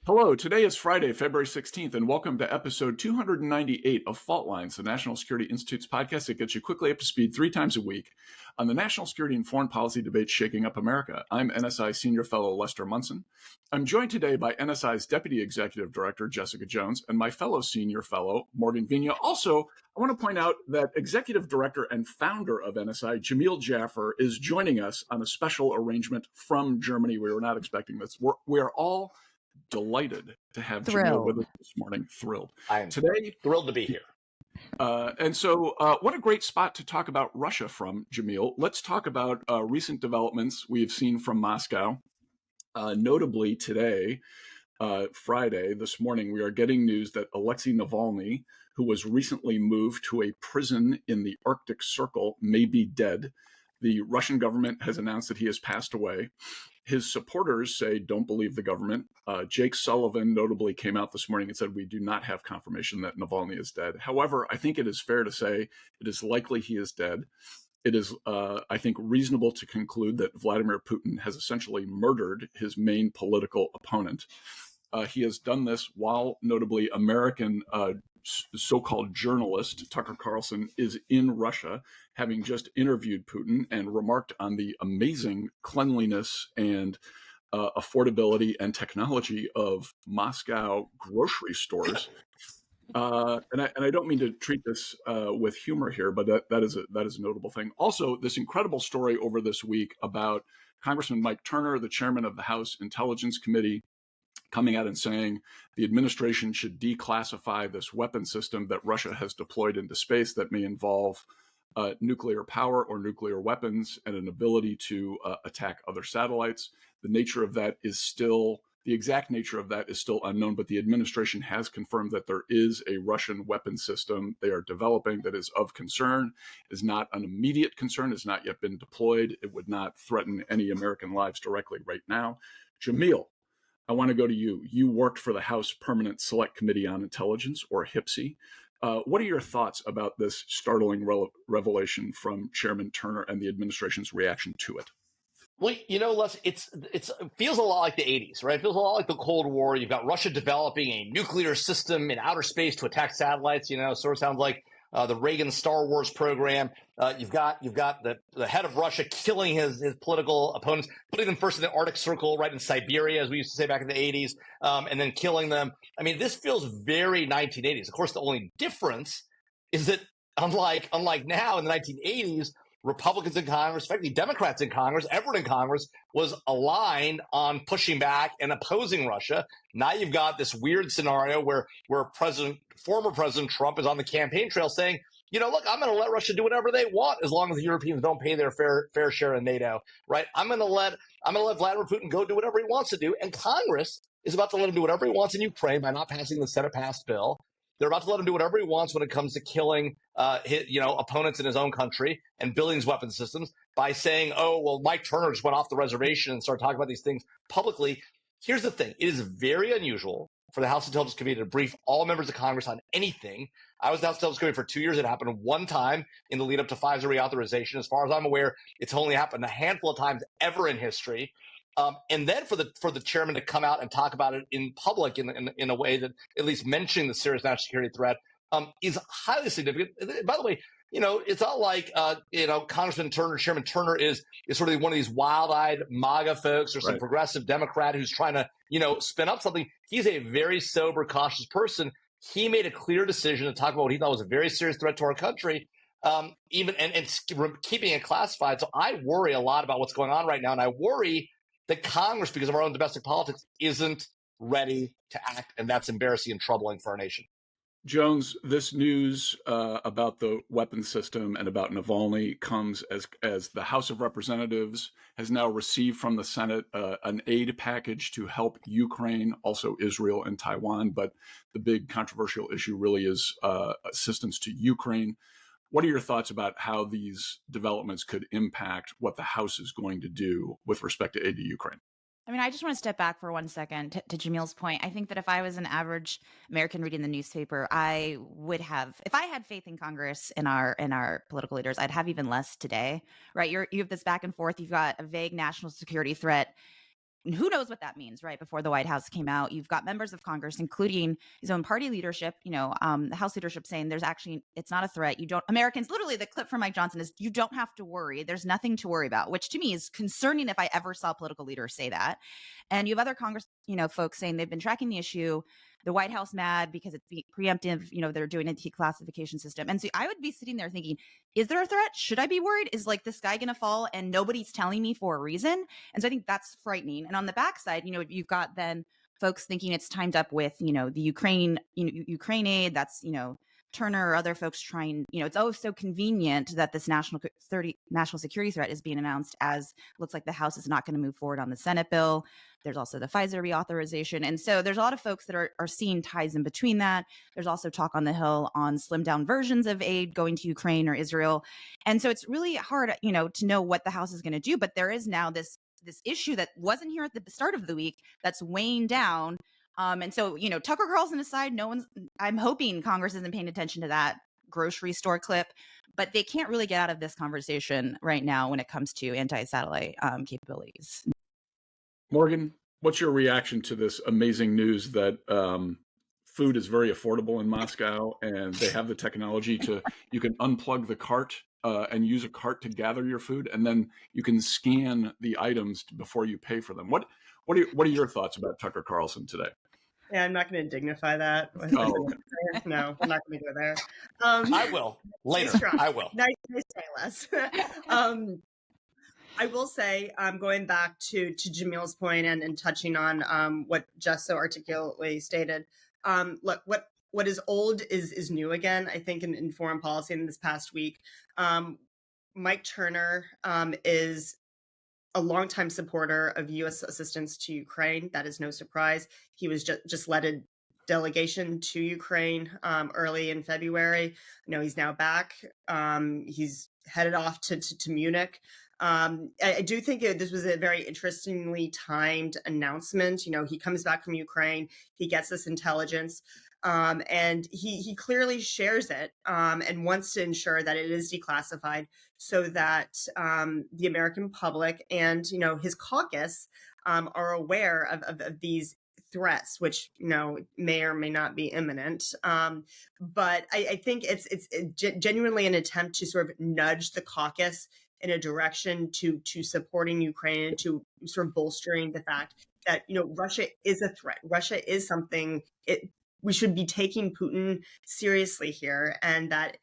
Hello, today is Friday, February 16th, and welcome to episode 298 of Fault Lines, the National Security Institute's podcast that gets you quickly up to speed 3 times a week on the national security and foreign policy debates shaking up America. I'm NSI Senior Fellow Lester Munson. I'm joined today by NSI's Deputy Executive Director, Jessica Jones, and my fellow Senior Fellow, Morgan Vigna. Also, I want to point out that Executive Director and founder of NSI, Jamil Jaffer, is joining us on a special arrangement from Germany. We were not expecting this. We are all delighted to have Jamil with us this morning. Thrilled. I am today thrilled to be here. What a great spot to talk about Russia from, Jamil. Let's talk about recent developments we have seen from Moscow. Notably today, Friday, this morning, we are getting news that Alexei Navalny, who was recently moved to a prison in the Arctic Circle, may be dead. The Russian government has announced that he has passed away. His supporters say, don't believe the government. Jake Sullivan notably came out this morning and said, we do not have confirmation that Navalny is dead. However, I think it is fair to say it is likely he is dead. It is, I think, reasonable to conclude that Vladimir Putin has essentially murdered his main political opponent. He has done this while notably American so-called journalist Tucker Carlson is in Russia, having just interviewed Putin and remarked on the amazing cleanliness and affordability and technology of Moscow grocery stores. And I don't mean to treat this with humor here, but that is a notable thing. Also, this incredible story over this week about Congressman Mike Turner, the chairman of the House Intelligence Committee, coming out and saying the administration should declassify this weapon system that Russia has deployed into space that may involve nuclear power or nuclear weapons and an ability to attack other satellites. The exact nature of that is still unknown, but the administration has confirmed that there is a Russian weapon system they are developing that is of concern, is not an immediate concern, has not yet been deployed. It would not threaten any American lives directly right now. Jamil, I want to go to you. You worked for the House Permanent Select Committee on Intelligence, or HPSI. What are your thoughts about this startling revelation from Chairman Turner and the administration's reaction to it? Well, Les, it feels a lot like the 80s, right? It feels a lot like the Cold War. You've got Russia developing a nuclear system in outer space to attack satellites. Sort of sounds like the Reagan Star Wars program. You've got the head of Russia killing his political opponents, putting them first in the Arctic Circle, right in Siberia, as we used to say back in the 80s, and then killing them. I mean, this feels very 1980s. Of course, the only difference is that unlike now in the 1980s, Republicans in Congress, effectively Democrats in Congress, everyone in Congress was aligned on pushing back and opposing Russia. Now you've got this weird scenario where former President Trump is on the campaign trail saying, look, I'm going to let Russia do whatever they want as long as the Europeans don't pay their fair share in NATO, right? I'm going to let Vladimir Putin go do whatever he wants to do, and Congress is about to let him do whatever he wants in Ukraine by not passing the Senate passed bill. They're about to let him do whatever he wants when it comes to killing opponents in his own country and building his weapon systems by saying, oh, well, Mike Turner just went off the reservation and started talking about these things publicly. Here's the thing. It is very unusual for the House Intelligence Committee to brief all members of Congress on anything. I was in the House Intelligence Committee for 2 years. It happened one time in the lead up to Pfizer reauthorization. As far as I'm aware, it's only happened a handful of times ever in history. And then for the chairman to come out and talk about it in public in a way that at least mentioning the serious national security threat is highly significant. By the way, it's not like Congressman Turner, Chairman Turner is sort of one of these wild-eyed MAGA folks or some progressive Democrat who's trying to spin up something. He's a very sober, cautious person. He made a clear decision to talk about what he thought was a very serious threat to our country. Even keeping it classified. So I worry a lot about what's going on right now, and I worry that Congress, because of our own domestic politics, isn't ready to act, and that's embarrassing and troubling for our nation. Jones, this news about the weapon system and about Navalny comes as the House of Representatives has now received from the Senate an aid package to help Ukraine, also Israel and Taiwan. But the big controversial issue really is assistance to Ukraine. What are your thoughts about how these developments could impact what the House is going to do with respect to aid to Ukraine? I mean, I just want to step back for 1 second to Jamil's point. I think that if I was an average American reading the newspaper, I would have, if I had faith in Congress, in our political leaders, I'd have even less today, right? You have this back and forth. You've got a vague national security threat. who knows what that means, right? Before the White House came out, you've got members of Congress, including his own party leadership, the House leadership saying it's not a threat. Americans, literally the clip from Mike Johnson is, you don't have to worry. There's nothing to worry about, which to me is concerning if I ever saw a political leader say that. And you have other Congress, folks saying they've been tracking the issue. The White House mad because it's preemptive, they're doing a declassification system. And so I would be sitting there thinking, is there a threat? Should I be worried? Is like the sky going to fall and nobody's telling me for a reason? And so I think that's frightening. And on the backside, you've got then folks thinking it's timed up with, the Ukraine aid. That's, Turner or other folks trying, it's always so convenient that this national security threat is being announced as looks like the House is not going to move forward on the Senate bill. There's also the Pfizer reauthorization. And so there's a lot of folks that are seeing ties in between that. There's also talk on the Hill on slimmed down versions of aid going to Ukraine or Israel. And so it's really hard, to know what the House is going to do. But there is now this issue that wasn't here at the start of the week that's weighing down. And so, Tucker Carlson aside, I'm hoping Congress isn't paying attention to that grocery store clip, but they can't really get out of this conversation right now when it comes to anti-satellite capabilities. Morgan, what's your reaction to this amazing news that food is very affordable in Moscow and they have the technology you can unplug the cart and use a cart to gather your food, and then you can scan the items before you pay for them. What are your thoughts about Tucker Carlson today? Yeah, I'm not going to dignify that. Oh, okay. No, I'm not going to go there. I will later. I will. Nice try, Les. I will say, going back to Jamil's point and touching on what Jess so articulately stated. Look, what is old is new again. I think in foreign policy in this past week, Mike Turner is a longtime supporter of U.S. assistance to Ukraine. That is no surprise. He was just led a delegation to Ukraine early in February. He's now back. He's headed off to Munich. I do think this was a very interestingly timed announcement. He comes back from Ukraine. He gets this intelligence. And he clearly shares it and wants to ensure that it is declassified so that the American public and, his caucus are aware of these threats, which, may or may not be imminent. But I think it's genuinely an attempt to sort of nudge the caucus in a direction to supporting Ukraine and to sort of bolstering the fact that, Russia is a threat. Russia is something we should be taking Putin seriously here, and that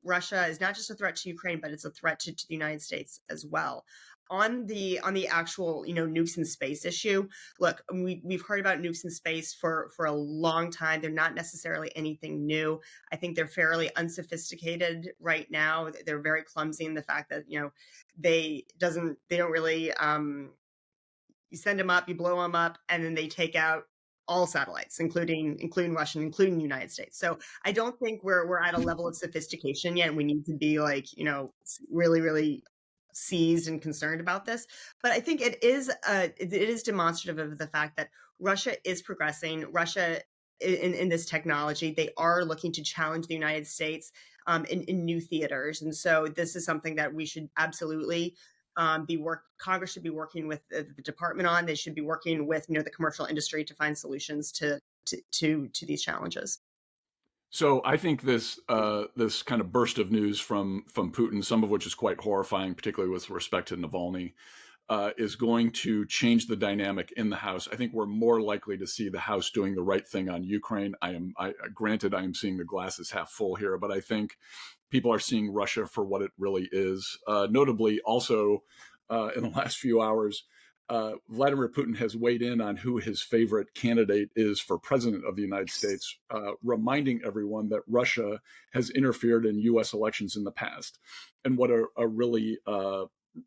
Russia is not just a threat to Ukraine, but it's a threat to the United States as well. On the actual, nukes in space issue, look, we've heard about nukes in space for a long time. They're not necessarily anything new. I think they're fairly unsophisticated right now. They're very clumsy in the fact that, they don't really, you send them up, you blow them up, and then they take out all satellites, including Russian, including the United States. So I don't think we're at a level of sophistication yet. We need to be really, really seized and concerned about this. But I think it is demonstrative of the fact that Russia is progressing. Russia in this technology, they are looking to challenge the United States in new theaters. And so this is something that we should absolutely Congress should be working with the department on. They should be working with the commercial industry to find solutions to these challenges. So I think this kind of burst of news from Putin, some of which is quite horrifying, particularly with respect to Navalny, is going to change the dynamic in the House. I think we're more likely to see the House doing the right thing on Ukraine. Granted, I am seeing the glasses half full here, but I think people are seeing Russia for what it really is. Notably, also in the last few hours, Vladimir Putin has weighed in on who his favorite candidate is for president of the United States, reminding everyone that Russia has interfered in U.S. elections in the past and what a really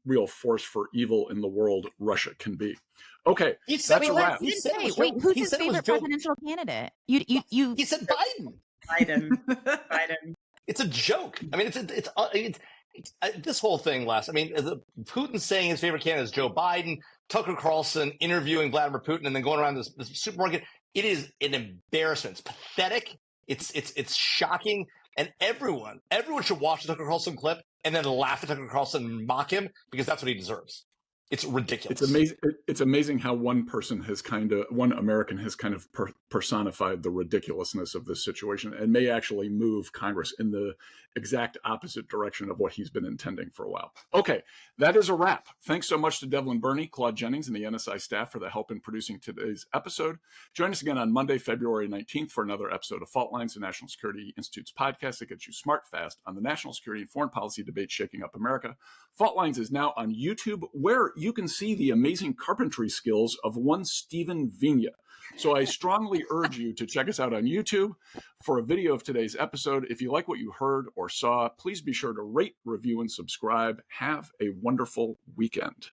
real force for evil in the world Russia can be. Okay, that's a wrap. Who's his favorite presidential candidate? He said Biden. Biden. It's a joke. I mean, it's this whole thing last. I mean, Putin saying his favorite candidate is Joe Biden, Tucker Carlson interviewing Vladimir Putin, and then going around this supermarket. It is an embarrassment. It's pathetic. It's shocking, and everyone should watch the Tucker Carlson clip and then laugh at Tucker Carlson and mock him because that's what he deserves. It's ridiculous. It's amazing. It's amazing how one American has kind of personified the ridiculousness of this situation and may actually move Congress in the exact opposite direction of what he's been intending for a while. Okay, that is a wrap. Thanks so much to Devlin Burney, Claude Jennings, and the NSI staff for the help in producing today's episode. Join us again on Monday, February 19th for another episode of Fault Lines, the National Security Institute's podcast that gets you smart, fast on the national security and foreign policy debate shaking up America. Fault Lines is now on YouTube, where you can see the amazing carpentry skills of one Stephen Vigna. So I strongly urge you to check us out on YouTube for a video of today's episode. If you like what you heard or saw, please be sure to rate, review, and subscribe. Have a wonderful weekend.